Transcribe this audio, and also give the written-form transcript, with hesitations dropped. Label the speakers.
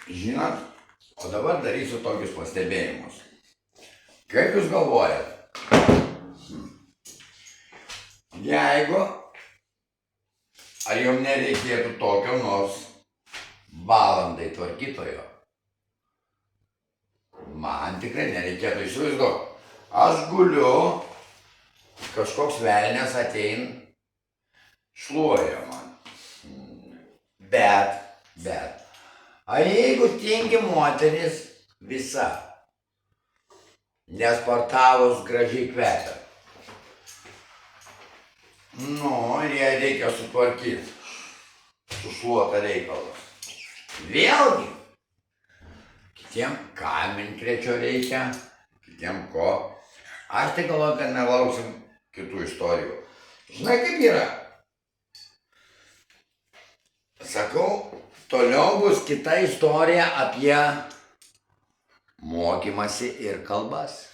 Speaker 1: Žinot, o dabar darysiu tokius pastebėjimus. Kaip jūs galvojat? Jeigu, ar jums nereikėtų tokio nors valandai tvarkytojo? Man tikrai nereikėtų, įsivaizduoti. Aš guliu, kažkoks velnias atein, šluoja man. Bet, a jeigu tingi moteris visa, nesportavus gražiai kvepia, ir ją reikia sutvarkyti, sušluota reikalas. Vėlgi, kitiem kamenkrečio reikia, kitiem ko. Aš tai galvoju, kad nelauksim kitų istorijų. Žinai, kaip yra? Sakau, toliau bus kita istorija apie mokymasi ir kalbas.